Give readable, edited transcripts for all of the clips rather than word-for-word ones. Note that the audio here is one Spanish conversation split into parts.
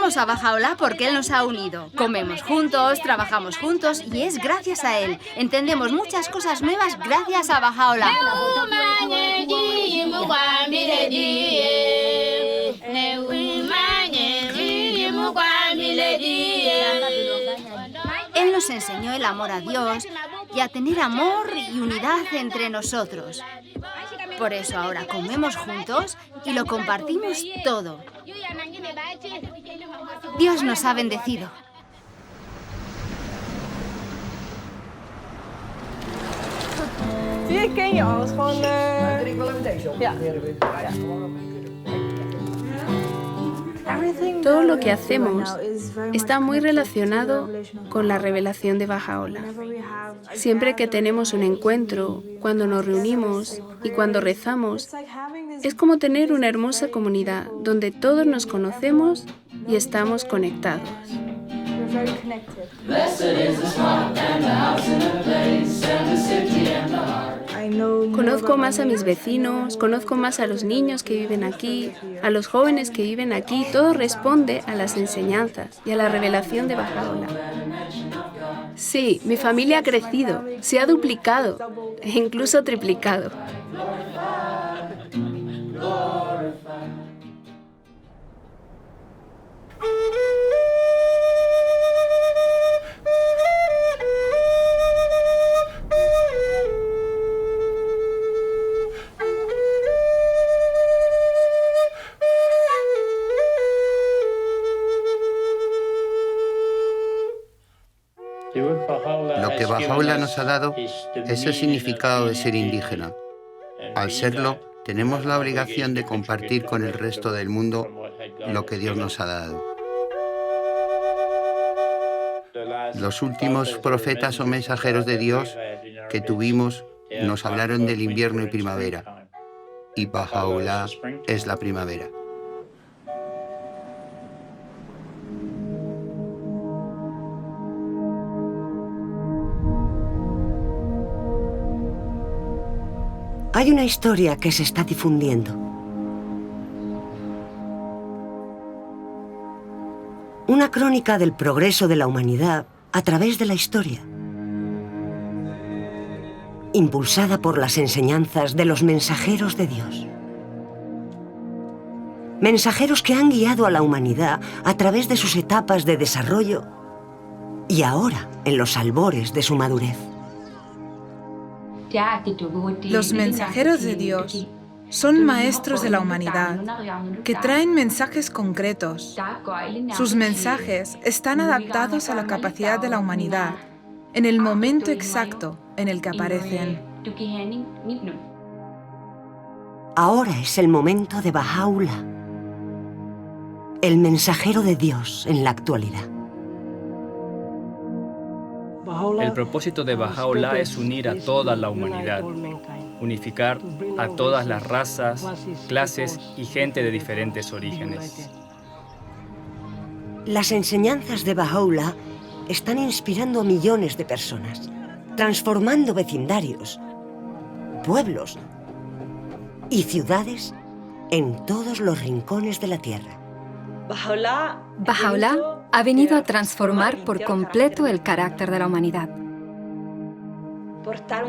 Agradecemos a Baha'u'lláh porque Él nos ha unido. Comemos juntos, trabajamos juntos y es gracias a Él. Entendemos muchas cosas nuevas gracias a Baha'u'lláh. Él nos enseñó el amor a Dios y a tener amor y unidad entre nosotros. Por eso ahora comemos juntos y lo compartimos todo. Dios nos ha bendecido. Zie je, ik ken je al. Het is gewoon... Drink wel even deze op. Ja. Todo lo que hacemos está muy relacionado con la revelación de Baha'u'lláh. Siempre que tenemos un encuentro, cuando nos reunimos y cuando rezamos, es como tener una hermosa comunidad donde todos nos conocemos y estamos conectados. Conozco más a mis vecinos, conozco más a los niños que viven aquí, a los jóvenes que viven aquí. Todo responde a las enseñanzas y a la revelación de Baha'u'lláh. Sí, mi familia ha crecido, se ha duplicado e incluso triplicado. Lo que Baha'u'lláh nos ha dado es el significado de ser indígena. Al serlo, tenemos la obligación de compartir con el resto del mundo lo que Dios nos ha dado. Los últimos profetas o mensajeros de Dios que tuvimos nos hablaron del invierno y primavera, y Baha'u'lláh es la primavera. Hay una historia que se está difundiendo. Una crónica del progreso de la humanidad a través de la historia. Impulsada por las enseñanzas de los mensajeros de Dios. Mensajeros que han guiado a la humanidad a través de sus etapas de desarrollo y ahora en los albores de su madurez. Los mensajeros de Dios son maestros de la humanidad que traen mensajes concretos. Sus mensajes están adaptados a la capacidad de la humanidad en el momento exacto en el que aparecen. Ahora es el momento de Baha'u'lláh, el mensajero de Dios en la actualidad. El propósito de Baha'u'lláh es unir a toda la humanidad, unificar a todas las razas, clases y gente de diferentes orígenes. Las enseñanzas de Baha'u'lláh están inspirando a millones de personas, transformando vecindarios, pueblos y ciudades en todos los rincones de la tierra. Baha'u'lláh ha venido a transformar por completo el carácter de la humanidad,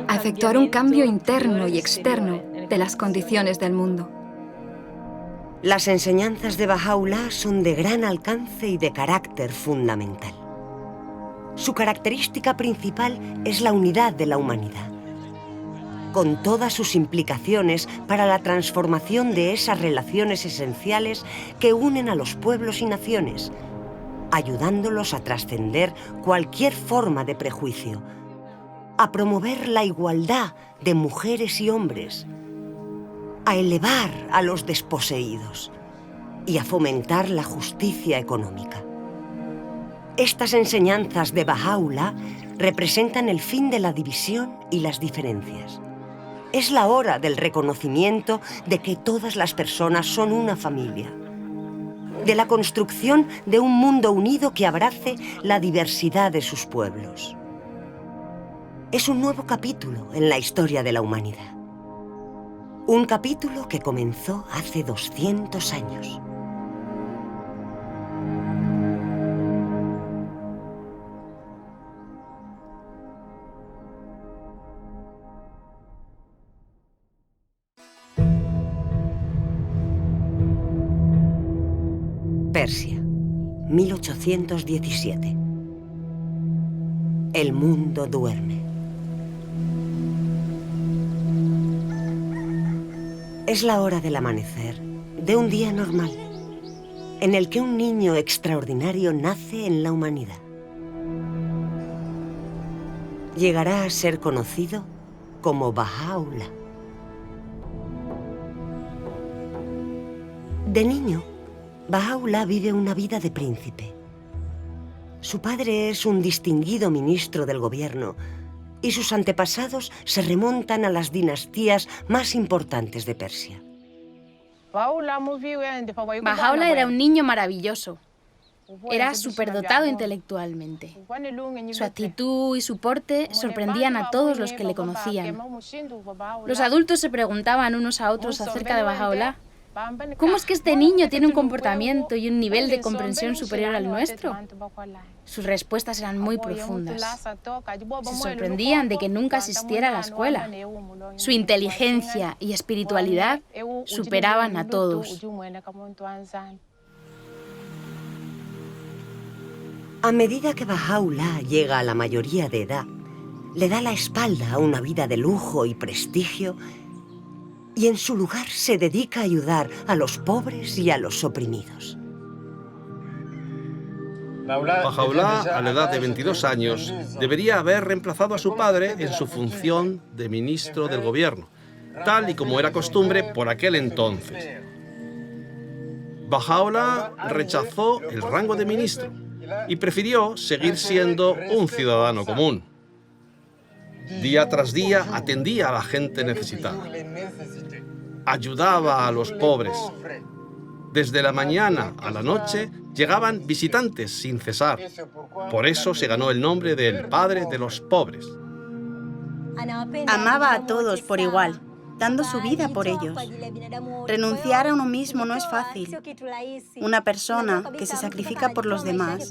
a efectuar un cambio interno y externo de las condiciones del mundo. Las enseñanzas de Baha'u'lláh son de gran alcance y de carácter fundamental. Su característica principal es la unidad de la humanidad, con todas sus implicaciones para la transformación de esas relaciones esenciales que unen a los pueblos y naciones, ayudándolos a trascender cualquier forma de prejuicio, a promover la igualdad de mujeres y hombres, a elevar a los desposeídos y a fomentar la justicia económica. Estas enseñanzas de Baha'u'lláh representan el fin de la división y las diferencias. Es la hora del reconocimiento de que todas las personas son una familia, de la construcción de un mundo unido que abrace la diversidad de sus pueblos. Es un nuevo capítulo en la historia de la humanidad. Un capítulo que comenzó hace 200 años. 1817. El mundo duerme. Es la hora del amanecer de un día normal, en el que un niño extraordinario nace en la humanidad. Llegará a ser conocido como Baha'u'lláh. De niño, Baha'u'lláh vive una vida de príncipe. Su padre es un distinguido ministro del gobierno y sus antepasados se remontan a las dinastías más importantes de Persia. Baha'u'lláh era un niño maravilloso. Era superdotado intelectualmente. Su actitud y su porte sorprendían a todos los que le conocían. Los adultos se preguntaban unos a otros acerca de Baha'u'lláh. ¿Cómo es que este niño tiene un comportamiento y un nivel de comprensión superior al nuestro? Sus respuestas eran muy profundas. Se sorprendían de que nunca asistiera a la escuela. Su inteligencia y espiritualidad superaban a todos. A medida que Baha'u'lláh llega a la mayoría de edad, le da la espalda a una vida de lujo y prestigio y en su lugar se dedica a ayudar a los pobres y a los oprimidos. Baha'u'lláh, a la edad de 22 años, debería haber reemplazado a su padre en su función de ministro del gobierno, tal y como era costumbre por aquel entonces. Baha'u'lláh rechazó el rango de ministro y prefirió seguir siendo un ciudadano común. Día tras día atendía a la gente necesitada. Ayudaba a los pobres. Desde la mañana a la noche llegaban visitantes sin cesar. Por eso se ganó el nombre de el padre de los pobres. Amaba a todos por igual, dando su vida por ellos. Renunciar a uno mismo no es fácil. Una persona que se sacrifica por los demás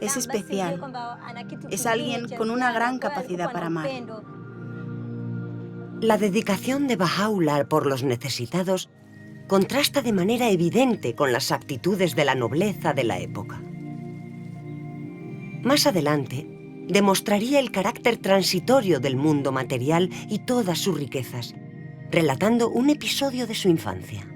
es especial. Es alguien con una gran capacidad para amar. La dedicación de Baha'u'lláh por los necesitados contrasta de manera evidente con las actitudes de la nobleza de la época. Más adelante, demostraría el carácter transitorio del mundo material y todas sus riquezas, relatando un episodio de su infancia.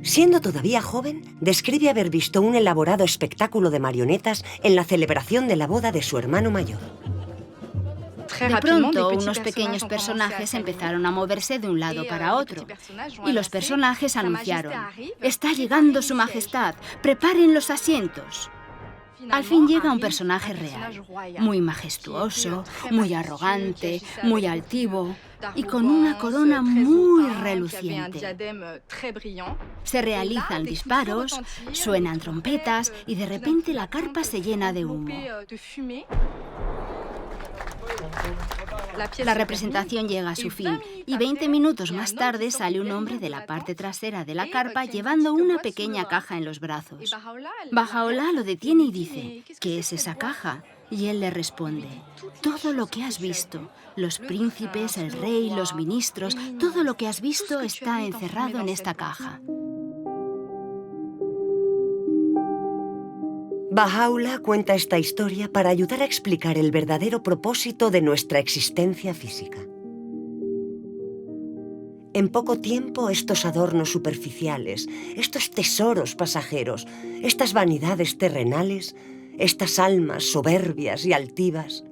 Siendo todavía joven, describe haber visto un elaborado espectáculo de marionetas en la celebración de la boda de su hermano mayor. De pronto, unos pequeños personajes empezaron a moverse de un lado para otro. Y los personajes anunciaron: «Está llegando su majestad, preparen los asientos». Al fin llega un personaje real, muy majestuoso, muy arrogante, muy altivo y con una corona muy reluciente. Se realizan disparos, suenan trompetas y de repente la carpa se llena de humo. La representación llega a su fin y 20 minutos más tarde sale un hombre de la parte trasera de la carpa llevando una pequeña caja en los brazos. Baha'u'lláh lo detiene y dice: «¿Qué es esa caja?». Y él le responde: «Todo lo que has visto, los príncipes, el rey, los ministros, todo lo que has visto está encerrado en esta caja». Baha'u'lláh cuenta esta historia para ayudar a explicar el verdadero propósito de nuestra existencia física. En poco tiempo, estos adornos superficiales, estos tesoros pasajeros, estas vanidades terrenales, estas almas soberbias y altivas,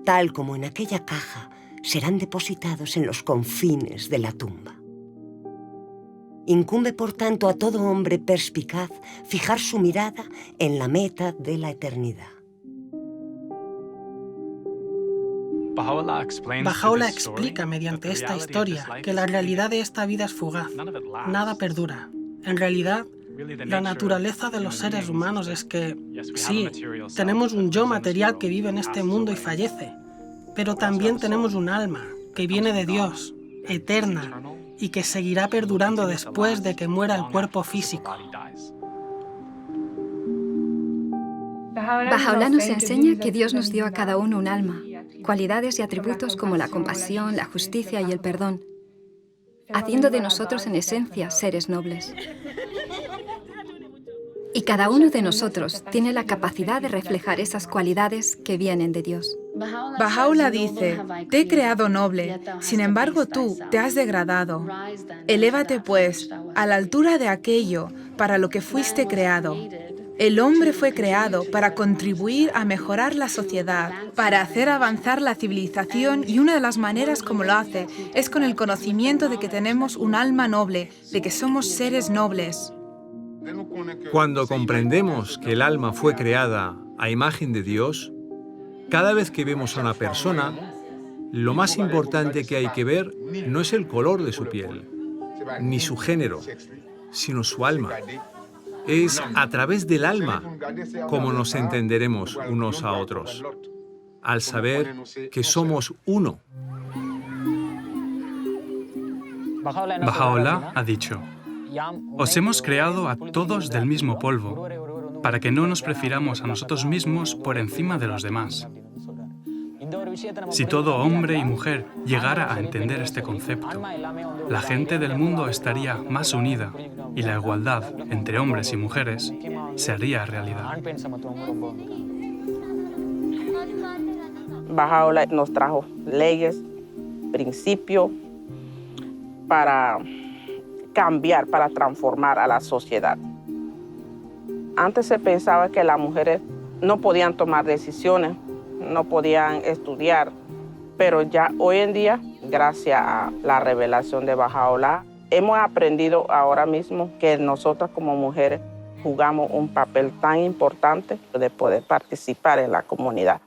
tal como en aquella caja, serán depositados en los confines de la tumba. Incumbe, por tanto, a todo hombre perspicaz fijar su mirada en la meta de la eternidad. Baha'u'lláh explica mediante esta historia que la realidad de esta vida es fugaz, nada perdura. En realidad, la naturaleza de los seres humanos es que, sí, tenemos un yo material que vive en este mundo y fallece, pero también tenemos un alma que viene de Dios, eterna, y que seguirá perdurando después de que muera el cuerpo físico. Baha'u'lláh nos enseña que Dios nos dio a cada uno un alma, cualidades y atributos como la compasión, la justicia y el perdón, haciendo de nosotros en esencia seres nobles. Y cada uno de nosotros tiene la capacidad de reflejar esas cualidades que vienen de Dios. Bahá'u'lláh dice, te he creado noble, sin embargo tú te has degradado. Elévate pues a la altura de aquello para lo que fuiste creado. El hombre fue creado para contribuir a mejorar la sociedad, para hacer avanzar la civilización, y una de las maneras como lo hace es con el conocimiento de que tenemos un alma noble, de que somos seres nobles. Cuando comprendemos que el alma fue creada a imagen de Dios, cada vez que vemos a una persona, lo más importante que hay que ver no es el color de su piel, ni su género, sino su alma. Es a través del alma como nos entenderemos unos a otros, al saber que somos uno. Bahá'u'lláh ha dicho, os hemos creado a todos del mismo polvo, para que no nos prefiramos a nosotros mismos por encima de los demás. Si todo hombre y mujer llegara a entender este concepto, la gente del mundo estaría más unida y la igualdad entre hombres y mujeres se haría realidad. Bahá'u'lláh nos trajo leyes, principios para cambiar, para transformar a la sociedad. Antes se pensaba que las mujeres no podían tomar decisiones, no podían estudiar, pero ya hoy en día, gracias a la revelación de Bahá'u'lláh, hemos aprendido ahora mismo que nosotras como mujeres jugamos un papel tan importante de poder participar en la comunidad.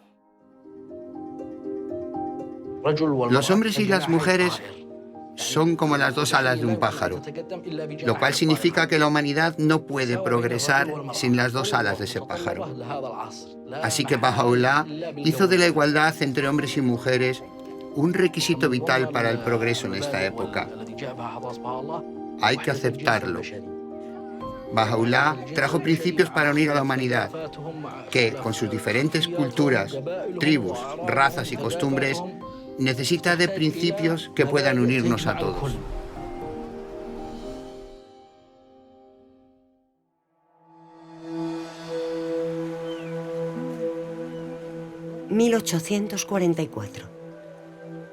Los hombres y las mujeres son como las dos alas de un pájaro, lo cual significa que la humanidad no puede progresar sin las dos alas de ese pájaro. Así que Bahá'u'lláh hizo de la igualdad entre hombres y mujeres un requisito vital para el progreso en esta época. Hay que aceptarlo. Bahá'u'lláh trajo principios para unir a la humanidad, que, con sus diferentes culturas, tribus, razas y costumbres, necesita de principios que puedan unirnos a todos. «1844.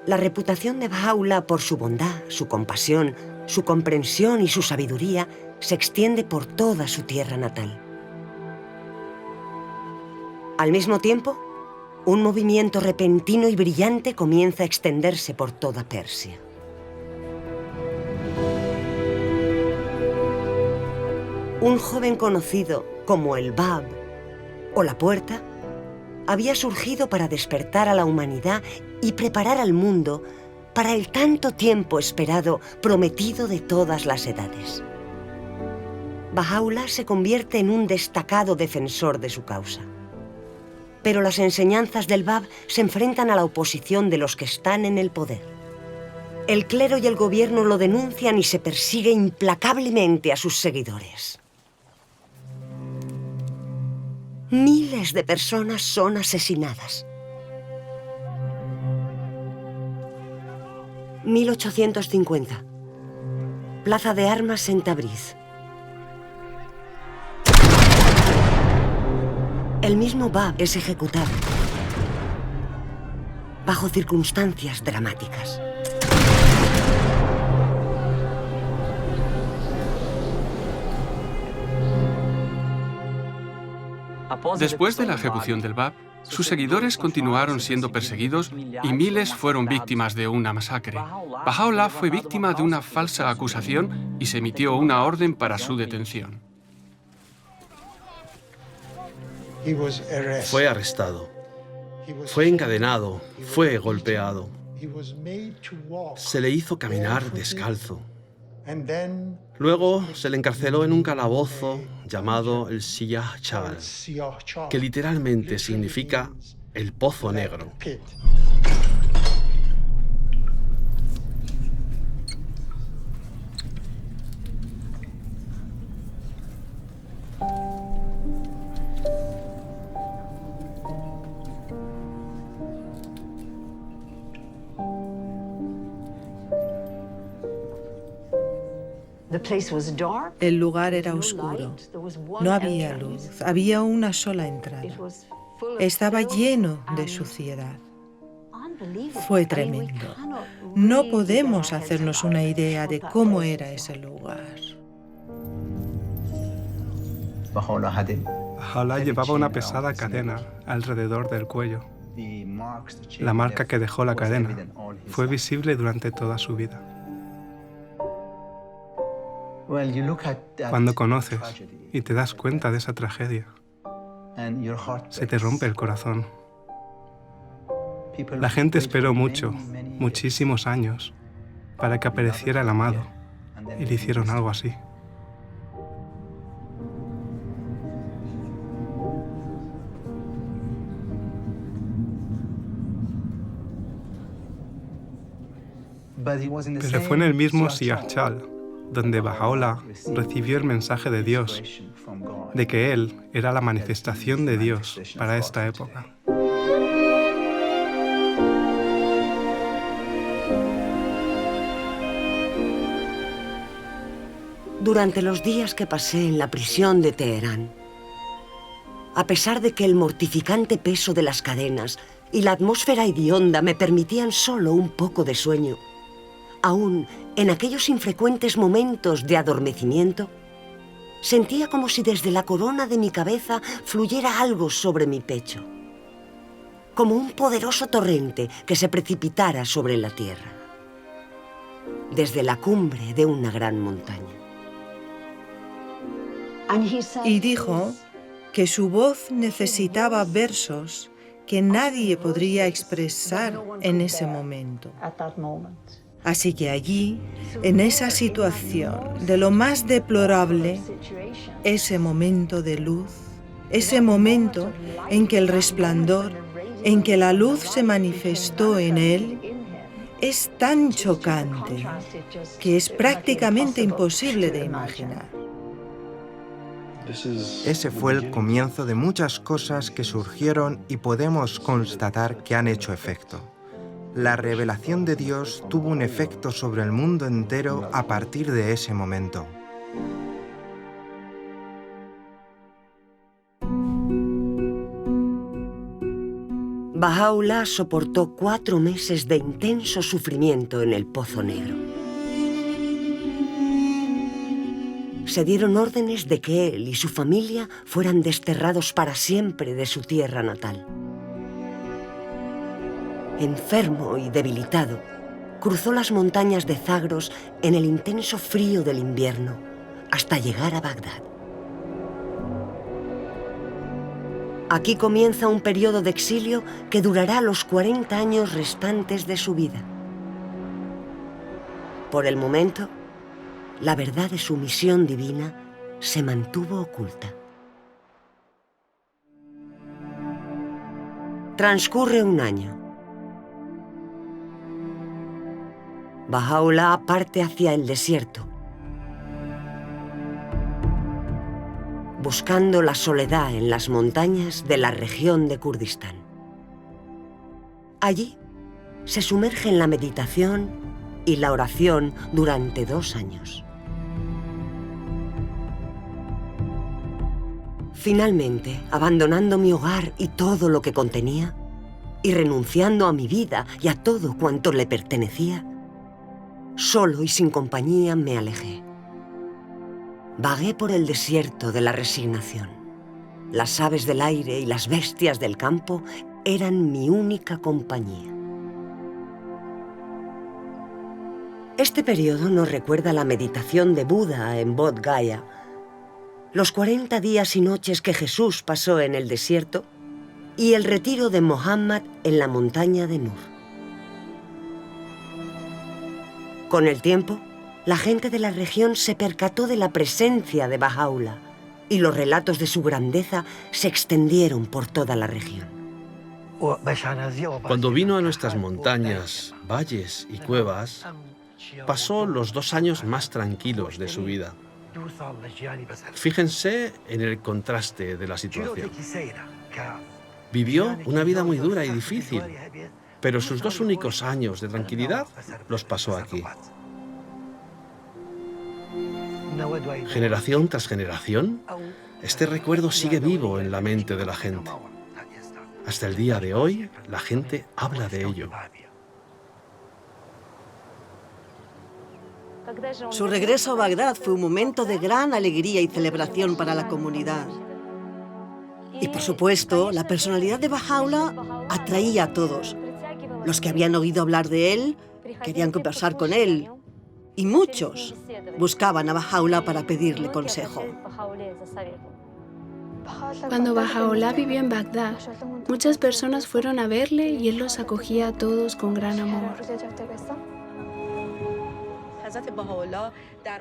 La reputación de Bahá'u'lláh por su bondad, su compasión, su comprensión y su sabiduría se extiende por toda su tierra natal. Al mismo tiempo, un movimiento repentino y brillante comienza a extenderse por toda Persia. Un joven conocido como el Bab, o la Puerta, había surgido para despertar a la humanidad y preparar al mundo para el tanto tiempo esperado prometido de todas las edades. Bahá'u'lláh se convierte en un destacado defensor de su causa. Pero las enseñanzas del Bab se enfrentan a la oposición de los que están en el poder. El clero y el gobierno lo denuncian y se persigue implacablemente a sus seguidores. Miles de personas son asesinadas. 1850. Plaza de Armas en Tabriz. El mismo Bab es ejecutado bajo circunstancias dramáticas. Después de la ejecución del Bab, sus seguidores continuaron siendo perseguidos y miles fueron víctimas de una masacre. Bahá'u'lláh fue víctima de una falsa acusación y se emitió una orden para su detención. Fue arrestado, fue encadenado, fue golpeado. Se le hizo caminar descalzo. Luego se le encarceló en un calabozo llamado el Siyah Chal, que literalmente significa el pozo negro. El lugar era oscuro. No había luz. Había una sola entrada. Estaba lleno de suciedad. Fue tremendo. No podemos hacernos una idea de cómo era ese lugar. Baha'u'lláh llevaba una pesada cadena alrededor del cuello. La marca que dejó la cadena fue visible durante toda su vida. Cuando conoces y te das cuenta de esa tragedia, se te rompe el corazón. La gente esperó muchísimos años, para que apareciera el amado, y le hicieron algo así. Pero fue en el mismo Siyah-Chal donde Baha'u'lláh recibió el mensaje de Dios, de que Él era la manifestación de Dios para esta época. Durante los días que pasé en la prisión de Teherán, a pesar de que el mortificante peso de las cadenas y la atmósfera hedionda me permitían solo un poco de sueño, aún en aquellos infrecuentes momentos de adormecimiento, sentía como si desde la corona de mi cabeza fluyera algo sobre mi pecho, como un poderoso torrente que se precipitara sobre la tierra, desde la cumbre de una gran montaña. Y dijo que su voz necesitaba versos que nadie podría expresar en ese momento. Así que allí, en esa situación de lo más deplorable, ese momento de luz, ese momento en que el resplandor, en que la luz se manifestó en él, es tan chocante que es prácticamente imposible de imaginar. Ese fue el comienzo de muchas cosas que surgieron y podemos constatar que han hecho efecto. La revelación de Dios tuvo un efecto sobre el mundo entero a partir de ese momento. Baha'u'lláh soportó 4 meses de intenso sufrimiento en el Pozo Negro. Se dieron órdenes de que él y su familia fueran desterrados para siempre de su tierra natal. Enfermo y debilitado, cruzó las montañas de Zagros en el intenso frío del invierno hasta llegar a Bagdad. Aquí comienza un periodo de exilio que durará los 40 años restantes de su vida. Por el momento, la verdad de su misión divina se mantuvo oculta. Transcurre un año. Baha'u'lláh parte hacia el desierto, buscando la soledad en las montañas de la región de Kurdistán. Allí se sumerge en la meditación y la oración durante 2 años. Finalmente, abandonando mi hogar y todo lo que contenía, y renunciando a mi vida y a todo cuanto le pertenecía, solo y sin compañía me alejé. Vagué por el desierto de la resignación. Las aves del aire y las bestias del campo eran mi única compañía. Este periodo nos recuerda la meditación de Buda en Bodh Gaya, los 40 días y noches que Jesús pasó en el desierto y el retiro de Mohammed en la montaña de Nur. Con el tiempo, la gente de la región se percató de la presencia de Baha'u'lláh y los relatos de su grandeza se extendieron por toda la región. Cuando vino a nuestras montañas, valles y cuevas, pasó los 2 años más tranquilos de su vida. Fíjense en el contraste de la situación. Vivió una vida muy dura y difícil, pero sus 2 únicos años de tranquilidad los pasó aquí. Generación tras generación, este recuerdo sigue vivo en la mente de la gente. Hasta el día de hoy, la gente habla de ello. Su regreso a Bagdad fue un momento de gran alegría y celebración para la comunidad. Y por supuesto, la personalidad de Baha'u'lláh atraía a todos. Los que habían oído hablar de él querían conversar con él. Y muchos buscaban a Baha'u'lláh para pedirle consejo. Cuando Baha'u'lláh vivió en Bagdad, muchas personas fueron a verle y él los acogía a todos con gran amor.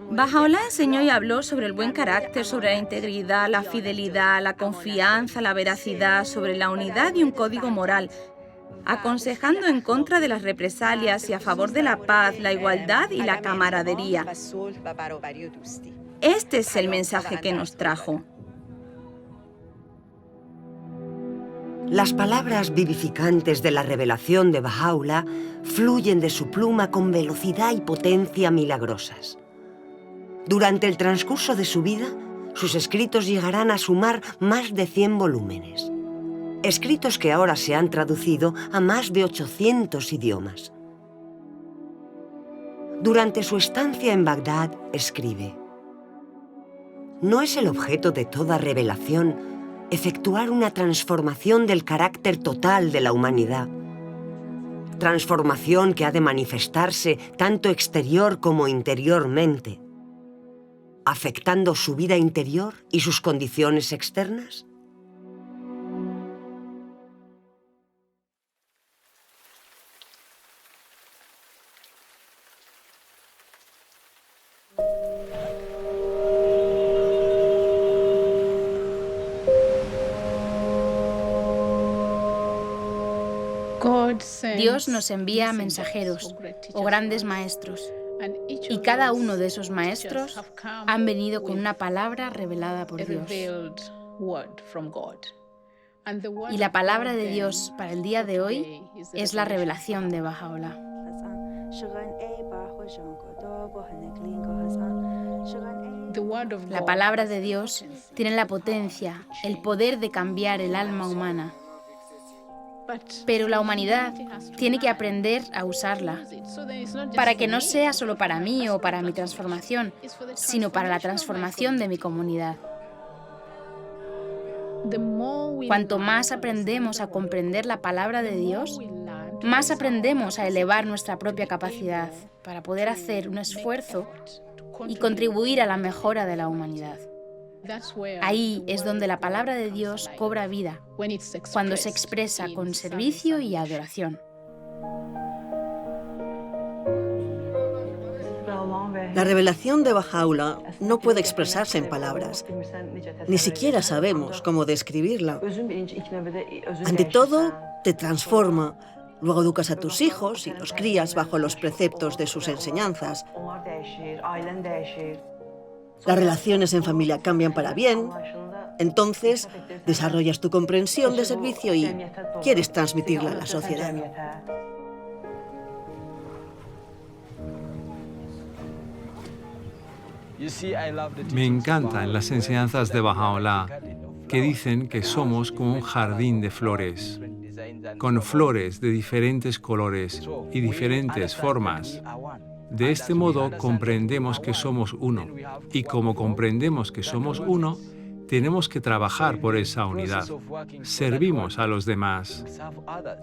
Baha'u'lláh enseñó y habló sobre el buen carácter, sobre la integridad, la fidelidad, la confianza, la veracidad, sobre la unidad y un código moral, aconsejando en contra de las represalias y a favor de la paz, la igualdad y la camaradería. Este es el mensaje que nos trajo. Las palabras vivificantes de la revelación de Baha'u'lláh fluyen de su pluma con velocidad y potencia milagrosas. Durante el transcurso de su vida, sus escritos llegarán a sumar más de 100 volúmenes. Escritos que ahora se han traducido a más de 800 idiomas. Durante su estancia en Bagdad, escribe: «No es el objeto de toda revelación efectuar una transformación del carácter total de la humanidad, transformación que ha de manifestarse tanto exterior como interiormente, afectando su vida interior y sus condiciones externas». Dios nos envía mensajeros o grandes maestros, y cada uno de esos maestros han venido con una palabra revelada por Dios. Y la palabra de Dios para el día de hoy es la revelación de Baha'u'lláh. La palabra de Dios tiene la potencia, el poder de cambiar el alma humana. Pero la humanidad tiene que aprender a usarla, para que no sea solo para mí o para mi transformación, sino para la transformación de mi comunidad. Cuanto más aprendemos a comprender la palabra de Dios, más aprendemos a elevar nuestra propia capacidad para poder hacer un esfuerzo y contribuir a la mejora de la humanidad. Ahí es donde la palabra de Dios cobra vida, cuando se expresa con servicio y adoración. La revelación de Baha'u'lláh no puede expresarse en palabras. Ni siquiera sabemos cómo describirla. Ante todo, te transforma. Luego educas a tus hijos y los crías bajo los preceptos de sus enseñanzas. Las relaciones en familia cambian para bien. Entonces, desarrollas tu comprensión de servicio y quieres transmitirla a la sociedad. Me encantan las enseñanzas de Baha'u'lláh, que dicen que somos como un jardín de flores, con flores de diferentes colores y diferentes formas. De este modo comprendemos que somos uno, y como comprendemos que somos uno, tenemos que trabajar por esa unidad. Servimos a los demás,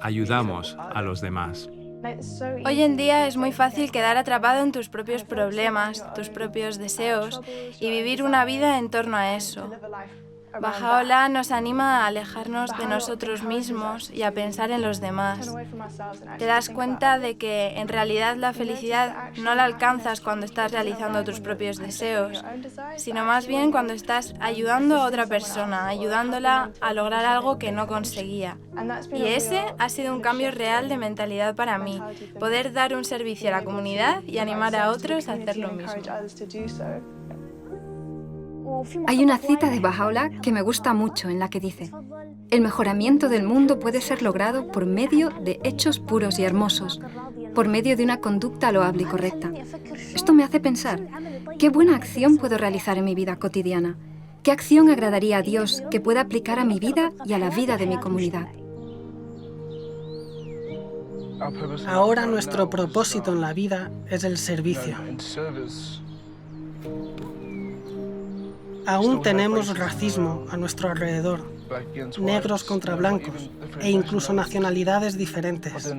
ayudamos a los demás. Hoy en día es muy fácil quedar atrapado en tus propios problemas, tus propios deseos y vivir una vida en torno a eso. Baha'u'lláh nos anima a alejarnos de nosotros mismos y a pensar en los demás. Te das cuenta de que en realidad la felicidad no la alcanzas cuando estás realizando tus propios deseos, sino más bien cuando estás ayudando a otra persona, ayudándola a lograr algo que no conseguía. Y ese ha sido un cambio real de mentalidad para mí, poder dar un servicio a la comunidad y animar a otros a hacer lo mismo. Hay una cita de Baha'u'lláh que me gusta mucho en la que dice: el mejoramiento del mundo puede ser logrado por medio de hechos puros y hermosos, por medio de una conducta loable y correcta. Esto me hace pensar, ¿qué buena acción puedo realizar en mi vida cotidiana? ¿Qué acción agradaría a Dios que pueda aplicar a mi vida y a la vida de mi comunidad? Ahora nuestro propósito en la vida es el servicio. Aún tenemos racismo a nuestro alrededor, negros contra blancos e incluso nacionalidades diferentes.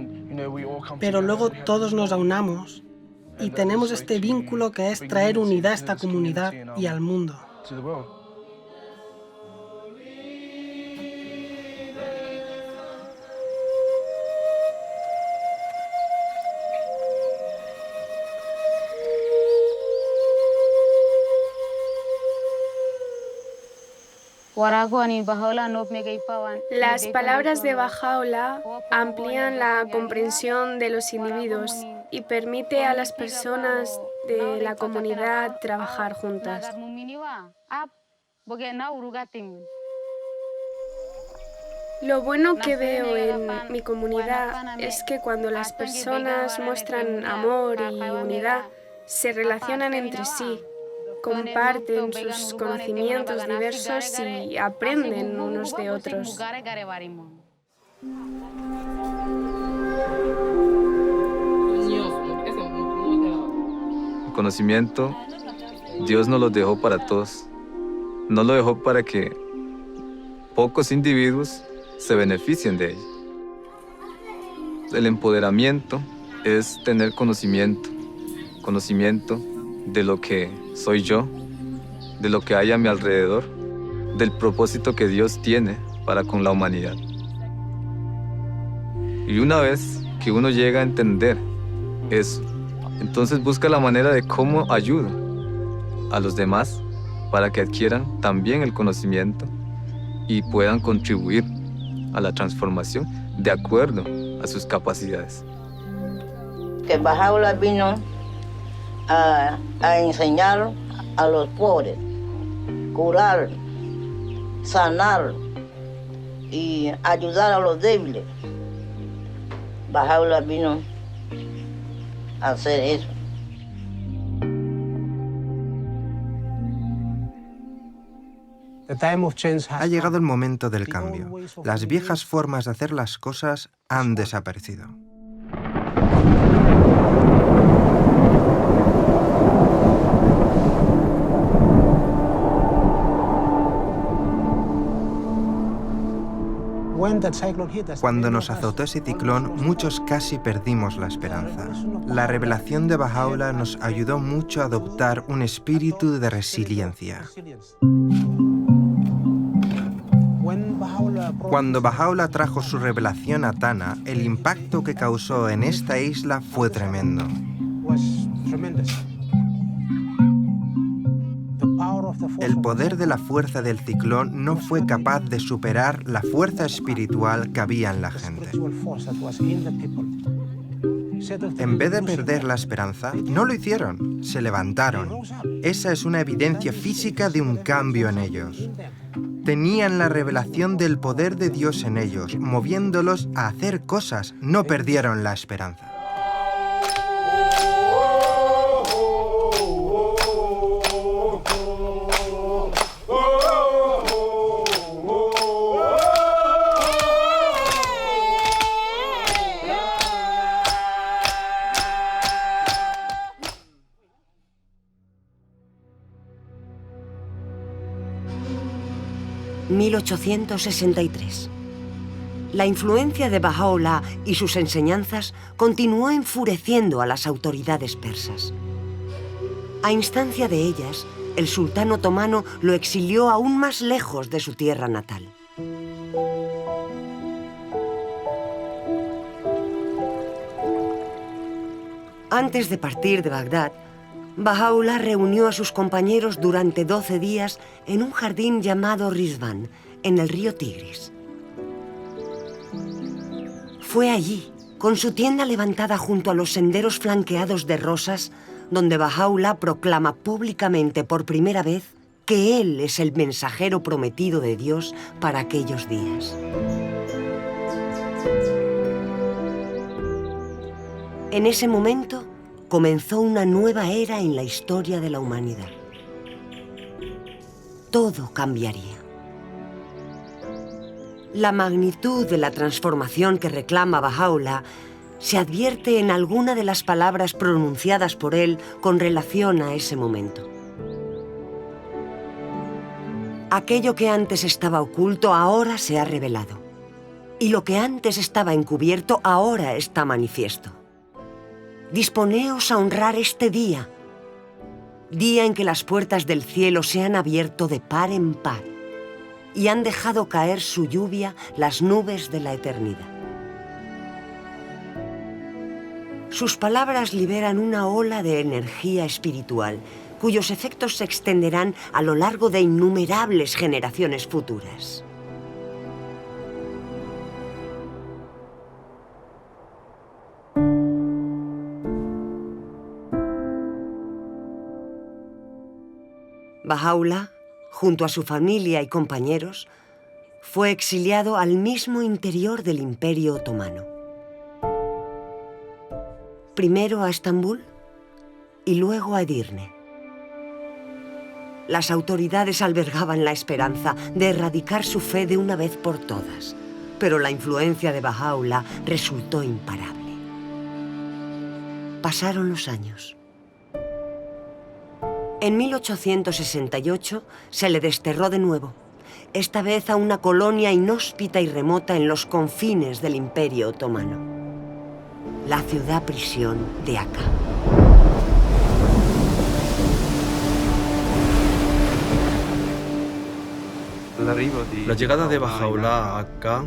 Pero luego todos nos aunamos y tenemos este vínculo que es traer unidad a esta comunidad y al mundo. Las palabras de Baha'u'lláh amplían la comprensión de los individuos y permite a las personas de la comunidad trabajar juntas. Lo bueno que veo en mi comunidad es que cuando las personas muestran amor y unidad, se relacionan entre sí, comparten sus conocimientos diversos y aprenden unos de otros. El conocimiento, Dios nos lo dejó para todos. No lo dejó para que pocos individuos se beneficien de ello. El empoderamiento es tener conocimiento de lo que soy yo, de lo que hay a mi alrededor, del propósito que Dios tiene para con la humanidad. Y una vez que uno llega a entender eso, entonces busca la manera de cómo ayudo a los demás para que adquieran también el conocimiento y puedan contribuir a la transformación de acuerdo a sus capacidades. Que Baha'u'lláh vino a enseñar a los pobres, curar, sanar y ayudar a los débiles. Baha'u'lláh vino a hacer eso. Ha llegado el momento del cambio. Las viejas formas de hacer las cosas han desaparecido. Cuando nos azotó ese ciclón, muchos casi perdimos la esperanza. La revelación de Baha'u'lláh nos ayudó mucho a adoptar un espíritu de resiliencia. Cuando Baha'u'lláh trajo su revelación a Tana, el impacto que causó en esta isla fue tremendo. El poder de la fuerza del ciclón no fue capaz de superar la fuerza espiritual que había en la gente. En vez de perder la esperanza, no lo hicieron, se levantaron. Esa es una evidencia física de un cambio en ellos. Tenían la revelación del poder de Dios en ellos, moviéndolos a hacer cosas, no perdieron la esperanza. ...1863. La influencia de Baha'u'lláh y sus enseñanzas continuó enfureciendo a las autoridades persas. A instancia de ellas, el sultán otomano lo exilió aún más lejos de su tierra natal. Antes de partir de Bagdad, Baha'u'lláh reunió a sus compañeros durante 12 días en un jardín llamado Rizván, en el río Tigris. Fue allí, con su tienda levantada junto a los senderos flanqueados de rosas, donde Baha'u'lláh proclama públicamente por primera vez que él es el mensajero prometido de Dios para aquellos días. En ese momento comenzó una nueva era en la historia de la humanidad. Todo cambiaría. La magnitud de la transformación que reclama Bahá'u'lláh se advierte en alguna de las palabras pronunciadas por él con relación a ese momento. Aquello que antes estaba oculto ahora se ha revelado, y lo que antes estaba encubierto ahora está manifiesto. Disponeos a honrar este día, día en que las puertas del cielo se han abierto de par en par y han dejado caer su lluvia las nubes de la eternidad. Sus palabras liberan una ola de energía espiritual, cuyos efectos se extenderán a lo largo de innumerables generaciones futuras. Bahá'u'lláh, junto a su familia y compañeros, fue exiliado al mismo interior del Imperio Otomano. Primero a Estambul y luego a Edirne. Las autoridades albergaban la esperanza de erradicar su fe de una vez por todas, pero la influencia de Bahá'u'lláh resultó imparable. Pasaron los años. En 1868 se le desterró de nuevo, esta vez a una colonia inhóspita y remota en los confines del Imperio Otomano, la ciudad-prisión de Akka. La llegada de Bahá'u'lláh a Akka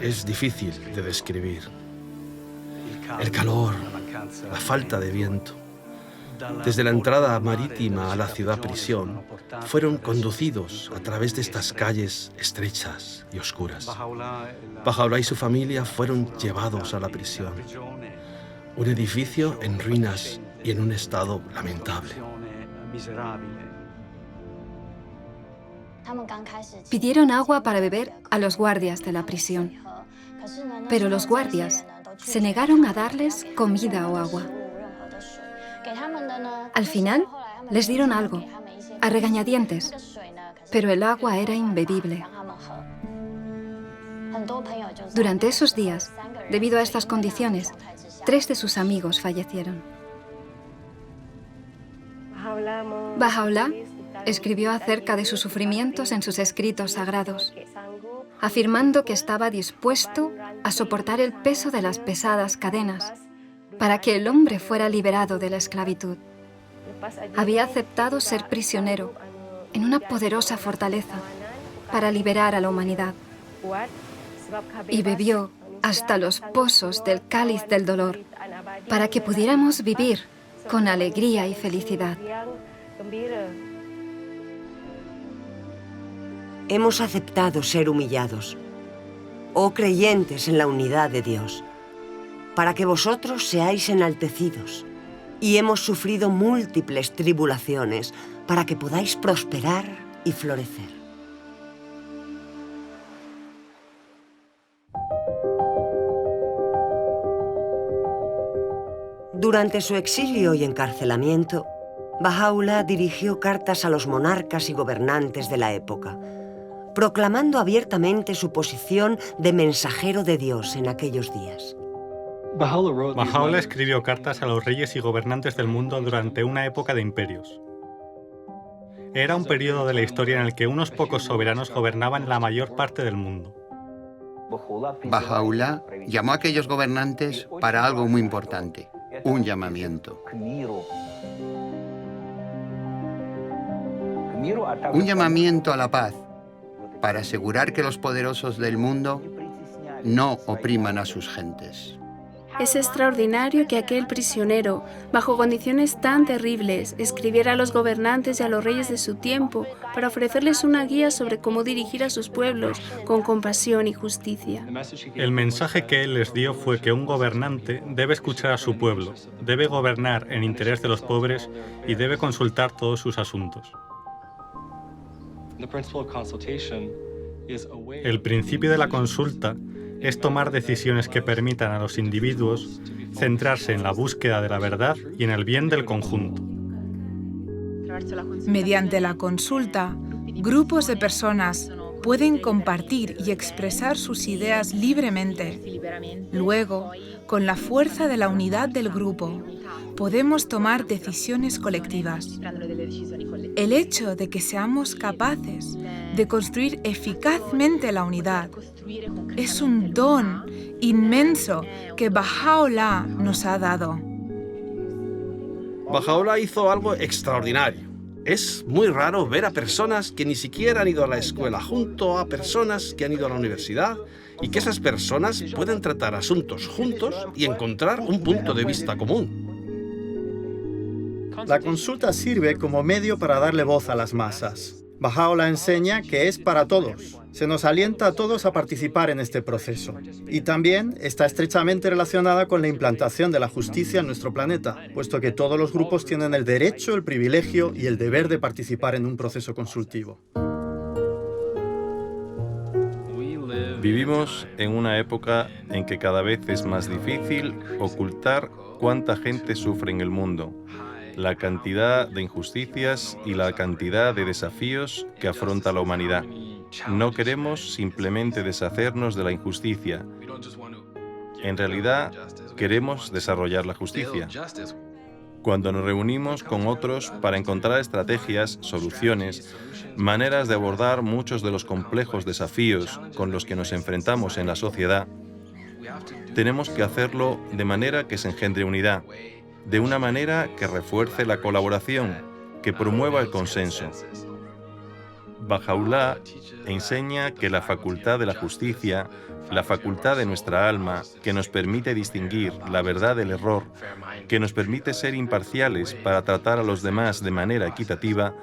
es difícil de describir. El calor, la falta de viento. Desde la entrada marítima a la ciudad-prisión, fueron conducidos a través de estas calles estrechas y oscuras. Bahá'u'lláh y su familia fueron llevados a la prisión, un edificio en ruinas y en un estado lamentable. Pidieron agua para beber a los guardias de la prisión, pero los guardias se negaron a darles comida o agua. Al final, les dieron algo, a regañadientes, pero el agua era imbebible. Durante esos días, debido a estas condiciones, 3 de sus amigos fallecieron. Bahá'u'lláh escribió acerca de sus sufrimientos en sus escritos sagrados, afirmando que estaba dispuesto a soportar el peso de las pesadas cadenas para que el hombre fuera liberado de la esclavitud. Había aceptado ser prisionero en una poderosa fortaleza para liberar a la humanidad y bebió hasta los pozos del cáliz del dolor para que pudiéramos vivir con alegría y felicidad. Hemos aceptado ser humillados, oh creyentes en la unidad de Dios, para que vosotros seáis enaltecidos, y hemos sufrido múltiples tribulaciones para que podáis prosperar y florecer. Durante su exilio y encarcelamiento, Bahá'u'lláh dirigió cartas a los monarcas y gobernantes de la época, proclamando abiertamente su posición de mensajero de Dios en aquellos días. Bahá'u'lláh escribió cartas a los reyes y gobernantes del mundo durante una época de imperios. Era un periodo de la historia en el que unos pocos soberanos gobernaban la mayor parte del mundo. Bahá'u'lláh llamó a aquellos gobernantes para algo muy importante, un llamamiento. Un llamamiento a la paz, para asegurar que los poderosos del mundo no opriman a sus gentes. Es extraordinario que aquel prisionero, bajo condiciones tan terribles, escribiera a los gobernantes y a los reyes de su tiempo para ofrecerles una guía sobre cómo dirigir a sus pueblos con compasión y justicia. El mensaje que él les dio fue que un gobernante debe escuchar a su pueblo, debe gobernar en interés de los pobres y debe consultar todos sus asuntos. El principio de la consulta es tomar decisiones que permitan a los individuos centrarse en la búsqueda de la verdad y en el bien del conjunto. Mediante la consulta, grupos de personas pueden compartir y expresar sus ideas libremente. Luego, con la fuerza de la unidad del grupo, podemos tomar decisiones colectivas. El hecho de que seamos capaces de construir eficazmente la unidad es un don inmenso que Baha'u'lláh nos ha dado. Baha'u'lláh hizo algo extraordinario. Es muy raro ver a personas que ni siquiera han ido a la escuela junto a personas que han ido a la universidad y que esas personas pueden tratar asuntos juntos y encontrar un punto de vista común. La consulta sirve como medio para darle voz a las masas. Baha'u'lláh enseña que es para todos. Se nos alienta a todos a participar en este proceso. Y también está estrechamente relacionada con la implantación de la justicia en nuestro planeta, puesto que todos los grupos tienen el derecho, el privilegio y el deber de participar en un proceso consultivo. Vivimos en una época en que cada vez es más difícil ocultar cuánta gente sufre en el mundo, la cantidad de injusticias y la cantidad de desafíos que afronta la humanidad. No queremos simplemente deshacernos de la injusticia. En realidad, queremos desarrollar la justicia. Cuando nos reunimos con otros para encontrar estrategias, soluciones, maneras de abordar muchos de los complejos desafíos con los que nos enfrentamos en la sociedad, tenemos que hacerlo de manera que se engendre unidad, de una manera que refuerce la colaboración, que promueva el consenso. Baha'u'lláh enseña que la facultad de la justicia, la facultad de nuestra alma, que nos permite distinguir la verdad del error, que nos permite ser imparciales para tratar a los demás de manera equitativa,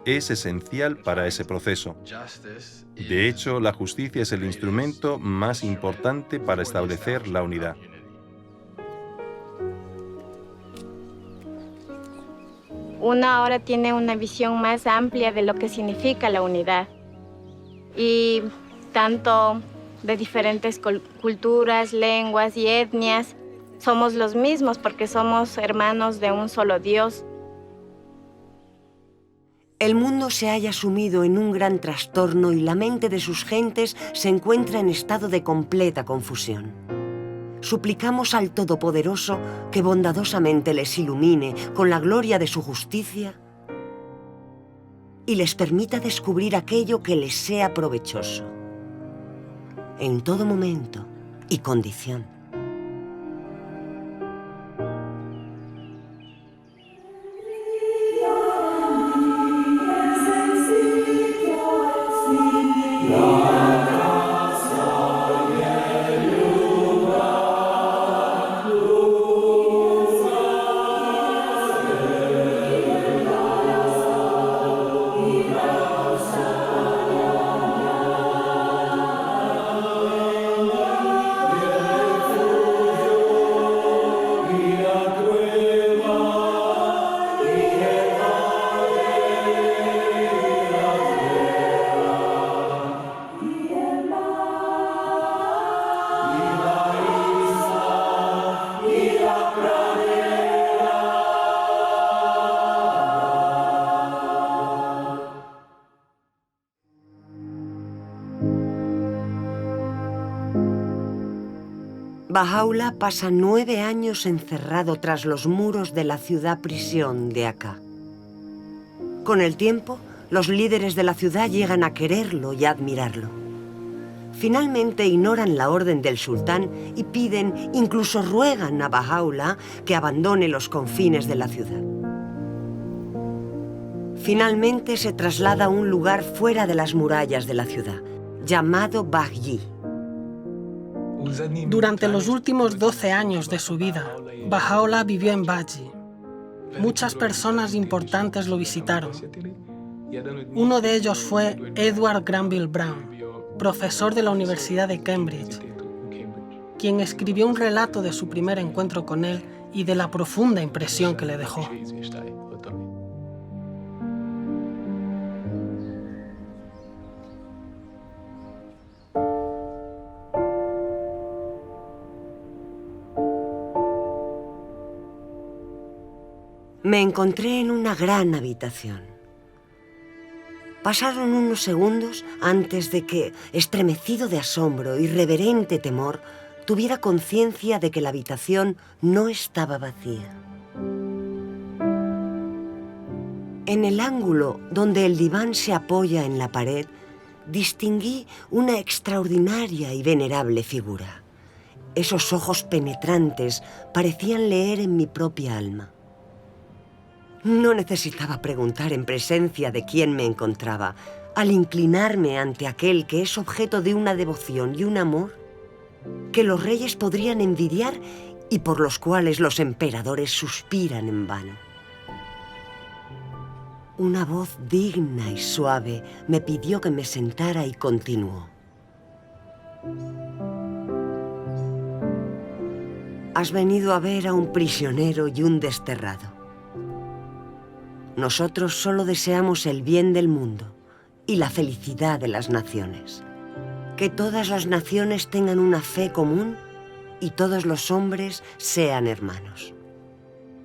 es esencial para ese proceso. De hecho, la justicia es el instrumento más importante para establecer la unidad. Uno ahora tiene una visión más amplia de lo que significa la unidad. Y tanto de diferentes culturas, lenguas y etnias, somos los mismos porque somos hermanos de un solo Dios. El mundo se halla sumido en un gran trastorno y la mente de sus gentes se encuentra en estado de completa confusión. Suplicamos al Todopoderoso que bondadosamente les ilumine con la gloria de su justicia y les permita descubrir aquello que les sea provechoso, en todo momento y condición. Baha'u'lláh pasa 9 años encerrado tras los muros de la ciudad-prisión de Akka. Con el tiempo, los líderes de la ciudad llegan a quererlo y a admirarlo. Finalmente ignoran la orden del sultán y piden, incluso ruegan a Baha'u'lláh que abandone los confines de la ciudad. Finalmente se traslada a un lugar fuera de las murallas de la ciudad, llamado Bahji. Durante los últimos 12 años de su vida, Baha'u'lláh vivió en Bahji. Muchas personas importantes lo visitaron. Uno de ellos fue Edward Granville Brown, profesor de la Universidad de Cambridge, quien escribió un relato de su primer encuentro con él y de la profunda impresión que le dejó. Me encontré en una gran habitación. Pasaron unos segundos antes de que, estremecido de asombro y reverente temor, tuviera conciencia de que la habitación no estaba vacía. En el ángulo donde el diván se apoya en la pared, distinguí una extraordinaria y venerable figura. Esos ojos penetrantes parecían leer en mi propia alma. No necesitaba preguntar en presencia de quién me encontraba. Al inclinarme ante aquel que es objeto de una devoción y un amor que los reyes podrían envidiar y por los cuales los emperadores suspiran en vano. Una voz digna y suave me pidió que me sentara y continuó. Has venido a ver a un prisionero y un desterrado. Nosotros solo deseamos el bien del mundo y la felicidad de las naciones. Que todas las naciones tengan una fe común y todos los hombres sean hermanos.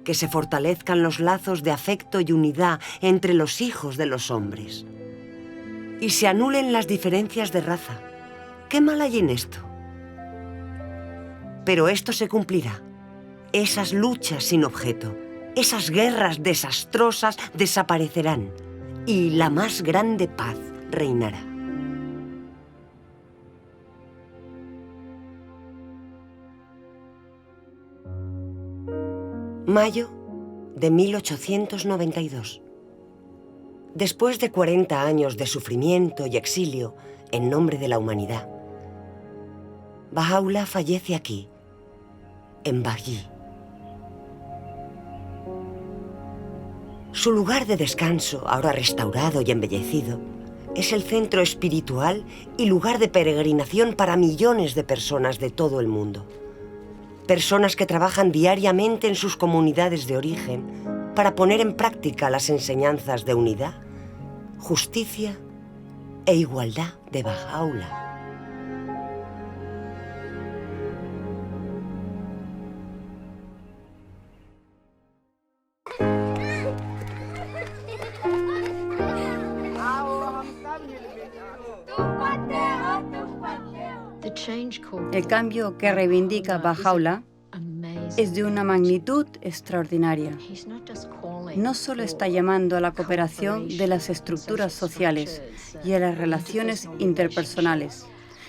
Que se fortalezcan los lazos de afecto y unidad entre los hijos de los hombres. Y se anulen las diferencias de raza. ¿Qué mal hay en esto? Pero esto se cumplirá. Esas luchas sin objeto, esas guerras desastrosas desaparecerán y la más grande paz reinará. Mayo de 1892. Después de 40 años de sufrimiento y exilio en nombre de la humanidad, Baha'u'lláh fallece aquí, en Baghí. Su lugar de descanso, ahora restaurado y embellecido, es el centro espiritual y lugar de peregrinación para millones de personas de todo el mundo. Personas que trabajan diariamente en sus comunidades de origen para poner en práctica las enseñanzas de unidad, justicia e igualdad de Baha'u'lláh. El cambio que reivindica Baha'u'lláh es de una magnitud extraordinaria. No solo está llamando a la cooperación de las estructuras sociales y a las relaciones interpersonales,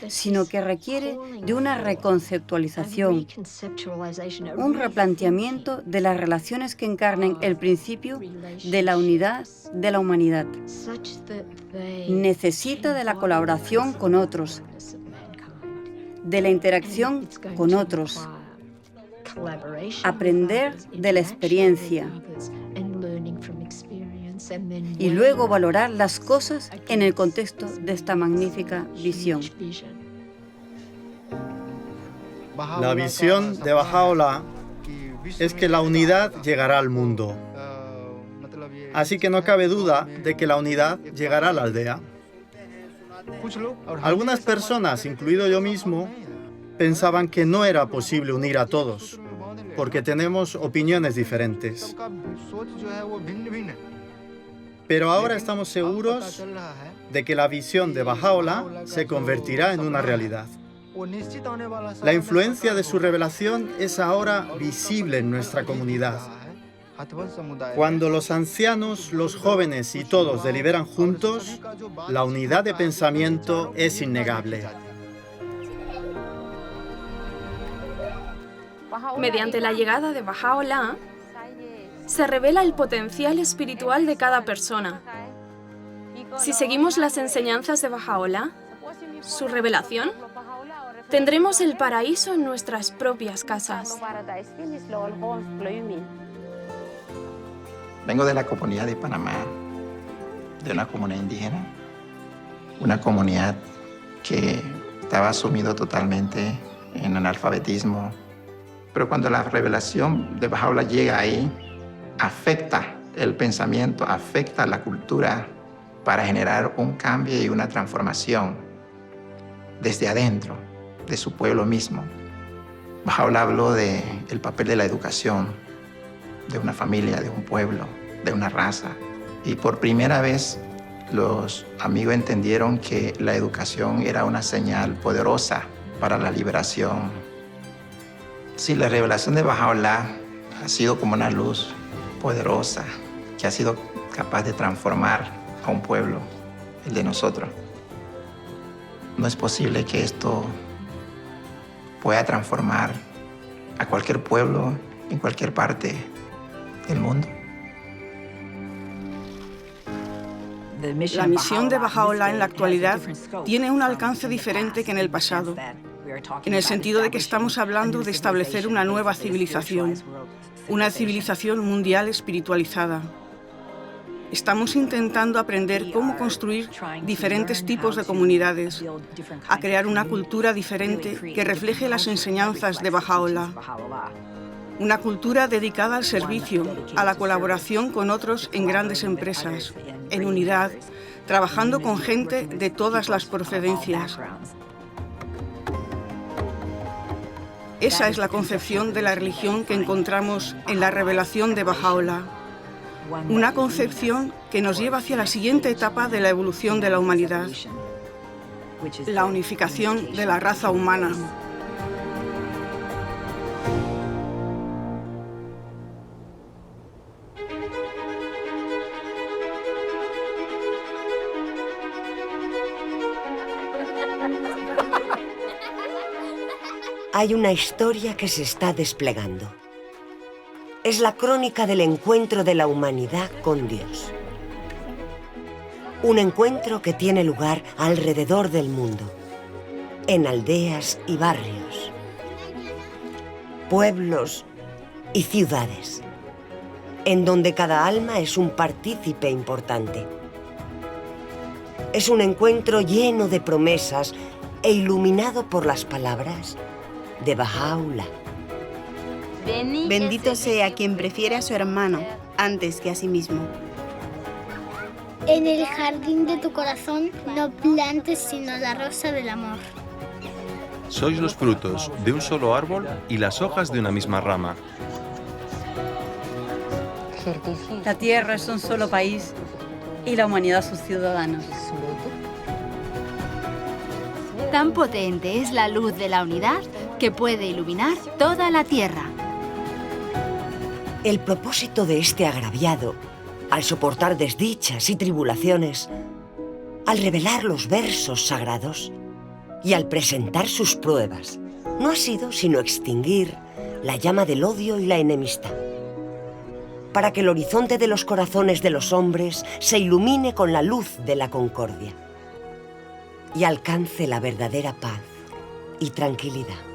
sino que requiere de una reconceptualización, un replanteamiento de las relaciones que encarnen el principio de la unidad de la humanidad. Necesita de la colaboración con otros, de la interacción con otros, aprender de la experiencia y luego valorar las cosas en el contexto de esta magnífica visión. La visión de Baha'u'lláh es que la unidad llegará al mundo. Así que no cabe duda de que la unidad llegará a la aldea. Algunas personas, incluido yo mismo, pensaban que no era posible unir a todos, porque tenemos opiniones diferentes. Pero ahora estamos seguros de que la visión de Baha'u'lláh se convertirá en una realidad. La influencia de su revelación es ahora visible en nuestra comunidad. Cuando los ancianos, los jóvenes y todos deliberan juntos, la unidad de pensamiento es innegable. Mediante la llegada de Baha'u'lláh, se revela el potencial espiritual de cada persona. Si seguimos las enseñanzas de Baha'u'lláh, su revelación, tendremos el paraíso en nuestras propias casas. Vengo de la comunidad de Panamá, de una comunidad indígena, una comunidad que estaba sumido totalmente en analfabetismo. Pero cuando la revelación de Baha'u'lláh llega ahí, afecta el pensamiento, afecta la cultura para generar un cambio y una transformación desde adentro, de su pueblo mismo. Baha'u'lláh habló del papel de la educación de una familia, de un pueblo, de una raza. Y por primera vez los amigos entendieron que la educación era una señal poderosa para la liberación. Sí, la revelación de Baha'u'lláh ha sido como una luz poderosa que ha sido capaz de transformar a un pueblo, el de nosotros. No es posible que esto pueda transformar a cualquier pueblo en cualquier parte del mundo. La misión de Baha'u'lláh en la actualidad tiene un alcance diferente que en el pasado, en el sentido de que estamos hablando de establecer una nueva civilización, una civilización mundial espiritualizada. Estamos intentando aprender cómo construir diferentes tipos de comunidades, a crear una cultura diferente que refleje las enseñanzas de Baha'u'lláh. Una cultura dedicada al servicio, a la colaboración con otros en grandes empresas, en unidad, trabajando con gente de todas las procedencias. Esa es la concepción de la religión que encontramos en la revelación de Baha'u'lláh. Una concepción que nos lleva hacia la siguiente etapa de la evolución de la humanidad, la unificación de la raza humana. Hay una historia que se está desplegando. Es la crónica del encuentro de la humanidad con Dios. Un encuentro que tiene lugar alrededor del mundo, en aldeas y barrios, pueblos y ciudades, en donde cada alma es un partícipe importante. Es un encuentro lleno de promesas e iluminado por las palabras de Baha'u'lláh. Bendito sea quien prefiere a su hermano antes que a sí mismo. En el jardín de tu corazón no plantes sino la rosa del amor. Sois los frutos de un solo árbol y las hojas de una misma rama. La tierra es un solo país y la humanidad sus ciudadanos. Tan potente es la luz de la unidad que puede iluminar toda la tierra. El propósito de este agraviado, al soportar desdichas y tribulaciones, al revelar los versos sagrados y al presentar sus pruebas, no ha sido sino extinguir la llama del odio y la enemistad, para que el horizonte de los corazones de los hombres se ilumine con la luz de la concordia y alcance la verdadera paz y tranquilidad.